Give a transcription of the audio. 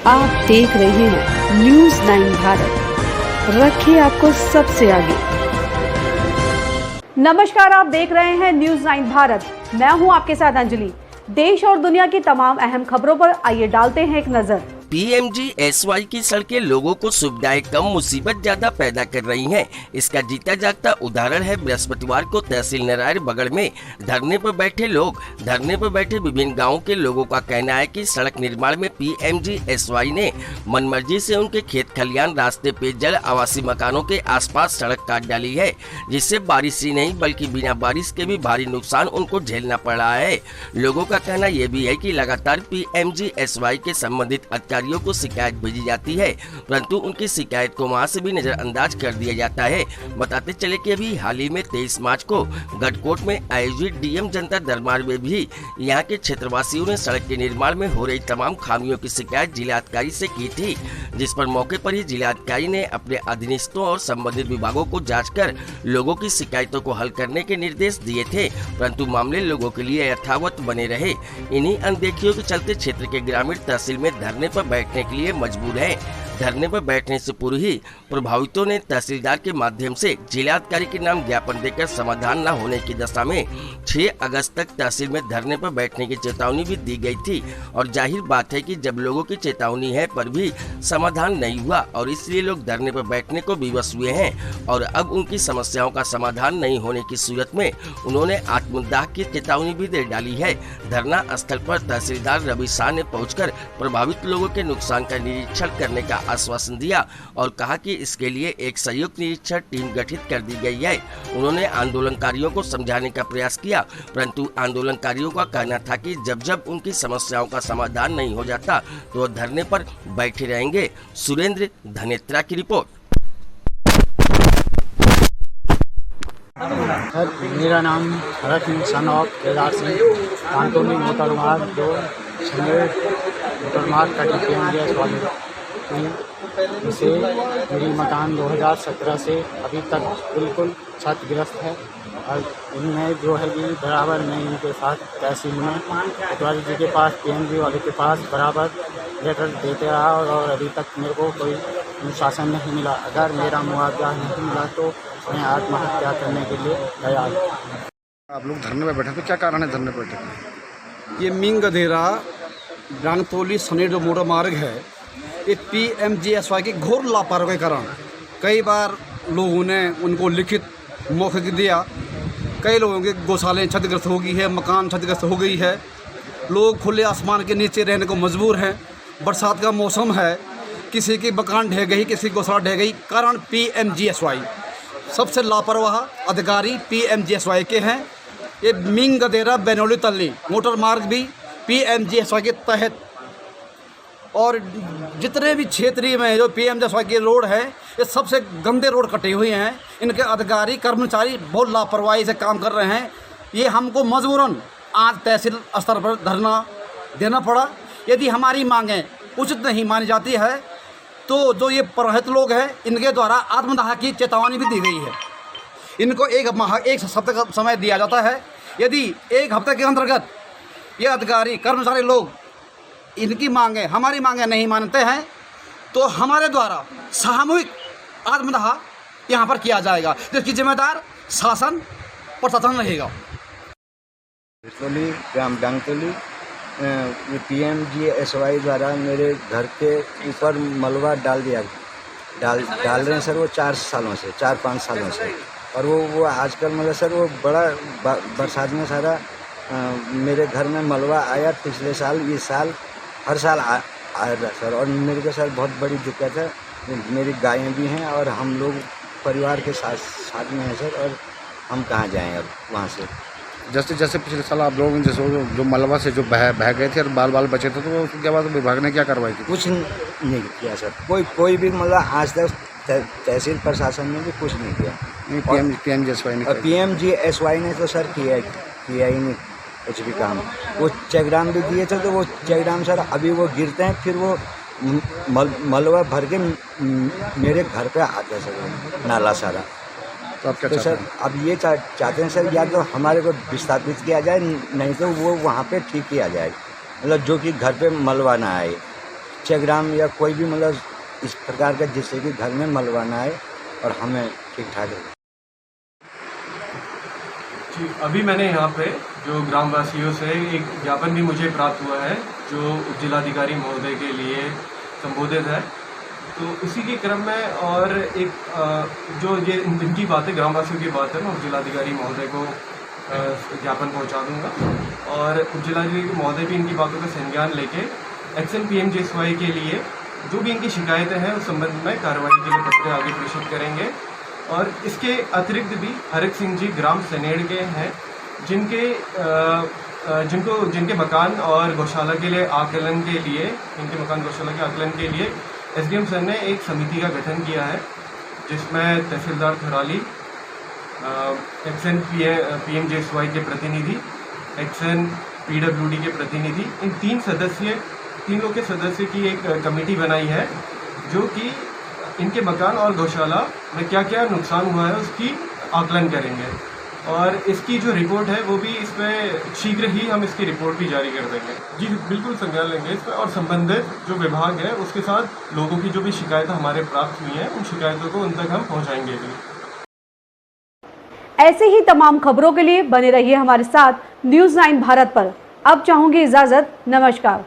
आप देख रहे हैं न्यूज़ 9 भारत, रखिए आपको सबसे आगे। नमस्कार, आप देख रहे हैं न्यूज़ 9 भारत। मैं हूं आपके साथ अंजलि। देश और दुनिया की तमाम अहम खबरों पर आइए डालते हैं एक नजर। PMGSY की सड़कें लोगों को सुविधाएं कम मुसीबत ज्यादा पैदा कर रही हैं। इसका जीता जागता उदाहरण है बृहस्पतिवार को तहसील नारायण बगड़ में धरने पर बैठे लोग। धरने पर बैठे विभिन्न गांवों के लोगों का कहना है कि सड़क निर्माण में PMGSY ने मनमर्जी से उनके खेत खलियान, रास्ते, पेयजल, आवासीय मकानों के आसपास सड़क काट डाली है, जिससे बारिश ही नहीं बल्कि बिना बारिश के भी भारी नुकसान उनको झेलना पड़ रहा है। लोगों का कहना यह भी है कि लगातार PMGSY के संबंधित अधिकारियों को शिकायत भेजी जाती है, परंतु उनकी शिकायत को वहां से भी नजरअंदाज कर दिया जाता है। बताते चले कि अभी हाल ही में 23 मार्च को गढ़कोट में आयोजित DM जनता दरबार में भी यहां के क्षेत्रवासियों ने सड़क के निर्माण में हो रही तमाम खामियों की शिकायत जिलाधिकारी से की थी, जिस पर मौके पर ही जिलाधिकारी ने अपने अधीनस्थों और संबंधित विभागों को जांच कर लोगों की शिकायतों को हल करने के निर्देश दिए थे, परंतु मामले लोगों के लिए यथावत बने रहे। इन्हीं अनदेखियों के चलते क्षेत्र के ग्रामीण तहसील में धरने पर बैठने के लिए मजबूर है। धरने पर बैठने से पूर्व ही प्रभावितों ने तहसीलदार के माध्यम से जिलाधिकारी के नाम ज्ञापन देकर समाधान न होने की दशा में 6 अगस्त तक तहसील में धरने पर बैठने की चेतावनी भी दी गई थी। और जाहिर बात है कि जब लोगों की चेतावनी है पर भी समाधान नहीं हुआ और इसलिए लोग धरने पर बैठने को विवश हुए हैं। और अब उनकी समस्याओं का समाधान नहीं होने की सूरत में उन्होंने आत्मदाह की चेतावनी भी दे डाली है। धरना स्थल पर तहसीलदार रवि शाह ने पहुंचकर प्रभावित लोगों के नुकसान का निरीक्षण करने का आश्वासन दिया और कहा कि इसके लिए एक संयुक्त निरीक्षण टीम गठित कर दी गई है। उन्होंने आंदोलनकारियों को समझाने का प्रयास किया, परंतु आंदोलनकारियों का कहना था कि जब जब उनकी समस्याओं का समाधान नहीं हो जाता तो धरने पर बैठे रहेंगे। सुरेंद्र धनेत्रा की रिपोर्ट। सर, मेरा नाम Harak Singh son of Kedar Singh, Kantoni motor मार्ग जो मोटर मार्ग का DPMGS वाले इसे मेरी मकान 2017 से अभी तक बिल्कुल क्षतिग्रस्त है। और इनमें जो है कि बराबर मैं इनके साथ तहसील में पटवारी जी के पास, PMG वाले के पास बराबर लेटर देते रहा और अभी तक मेरे को कोई अनुशासन नहीं मिला। अगर मेरा मुआवजा नहीं मिला तो मैं आत्महत्या करने के लिए तैयार हूँ। आप लोग धरने पर बैठे तो क्या कारण है धरने पर बैठे? ये मिंग गधेरा डांगतोली सनेड मोटर मार्ग है। ये PMGSY की घोर लापरवाही के कारण कई बार लोगों ने उनको लिखित मौखिक दिया। कई लोगों के गौशालाएं क्षतिग्रस्त हो गई है, मकान क्षतिग्रस्त हो गई है, लोग खुले आसमान के नीचे रहने को मजबूर हैं। बरसात का मौसम है, किसी की मकान ढह गई, किसी की गौशाला ढह गई। कारण PMGSY सबसे लापरवाह अधिकारी PMGSY के हैं। ये मिंग गधेरा बैनोली तल्ली मोटर मार्ग भी PMGSY के तहत और जितने भी क्षेत्रीय में जो PMGSY के रोड है ये सबसे गंदे रोड कटे हुए हैं। इनके अधिकारी कर्मचारी बहुत लापरवाही से काम कर रहे हैं। ये हमको मजबूरन आज तहसील स्तर पर धरना देना पड़ा। यदि हमारी मांगें उचित नहीं मानी जाती है तो जो ये प्रभावित लोग हैं इनके द्वारा आत्मदाह की चेतावनी भी दी गई है। इनको एक हफ्ते का समय दिया जाता है। यदि एक हफ्ते के अंतर्गत ये अधिकारी कर्मचारी लोग इनकी मांगें, हमारी मांगें नहीं मानते हैं तो हमारे द्वारा सामूहिक आत्मदाह यहाँ पर किया जाएगा, जिसकी जिम्मेदार शासन प्रशासन रहेगा। ग्राम डांगतोली PMGSY द्वारा मेरे घर के ऊपर मलबा डाल रहे हैं सर। वो 4-5 सालों से और वो आजकल मतलब सर वो बड़ा बरसात में सारा मेरे घर में मलबा आया। पिछले साल, इस साल, हर साल आया सर। और मेरे को सर बहुत बड़ी दिक्कत है। मेरी गायें भी हैं और हम लोग परिवार के साथ में हैं सर। और हम कहाँ जाएं अब वहाँ से? जैसे पिछले साल आप लोग जैसे जो मलबा से जो बह गए थे और बाल बचे थे तो उसके बाद विभाग ने क्या कार्रवाई की? कुछ नहीं किया सर। कोई भी मतलब आज तक तहसील प्रशासन ने भी कुछ नहीं किया। PMGSY ने तो सर किया ही नहीं कुछ भी काम। वो चेकडाम भी दिए थे तो वो चेकडाम सर अभी वो गिरते हैं, फिर वो मलबा भर के मेरे घर पे आते हैं सर, नाला सारा। तो आप क्या तो सर अब ये चाहते हैं सर या तो हमारे को विस्थापित किया जाए, नहीं तो वो वहाँ पे ठीक किया जाए, मतलब जो कि घर पे मलबा ना आए। चेग्राम या कोई भी मतलब इस प्रकार का जिससे कि घर में मलबा ना आए और हमें ठीक ठाक रहे। जी, अभी मैंने यहाँ पे जो ग्रामवासियों से एक ज्ञापन भी मुझे प्राप्त हुआ है जो जिलाधिकारी महोदय के लिए संबोधित है, तो इसी के क्रम में और एक जो ये इनकी बातें ग्रामवासियों की बात है मैं जिलाधिकारी महोदय को ज्ञापन पहुँचा दूँगा और जिलाधिकारी महोदय भी इनकी बातों का संज्ञान लेके एक्शन PMJSY के लिए जो भी इनकी शिकायतें हैं उस संबंध में कार्रवाई के लिए पत्र आगे प्रेषित करेंगे। और इसके अतिरिक्त भी हरक सिंह जी ग्राम सनेड़ के हैं जिनके मकान और गौशाला के लिए आकलन के लिए इनके मकान गौशाला के आकलन के लिए SDM सर ने एक समिति का गठन किया है जिसमें तहसीलदार थराली, एक्शन PMJSY के प्रतिनिधि, एक्शन PWD के प्रतिनिधि, इन तीन लोग के सदस्य की एक कमेटी बनाई है जो कि इनके मकान और गौशाला में क्या क्या नुकसान हुआ है उसकी आकलन करेंगे और इसकी जो रिपोर्ट है वो भी इस पर शीघ्र ही हम इसकी रिपोर्ट भी जारी कर देंगे। जी बिल्कुल संज्ञान लेंगे इस पर और संबंधित जो विभाग है उसके साथ लोगों की जो भी शिकायतें हमारे प्राप्त हुई हैं उन शिकायतों को उन तक हम पहुँचाएंगे भी। ऐसे ही तमाम खबरों के लिए बने रहिए हमारे साथ न्यूज़ 9 भारत पर। अब चाहूंगी इजाजत, नमस्कार।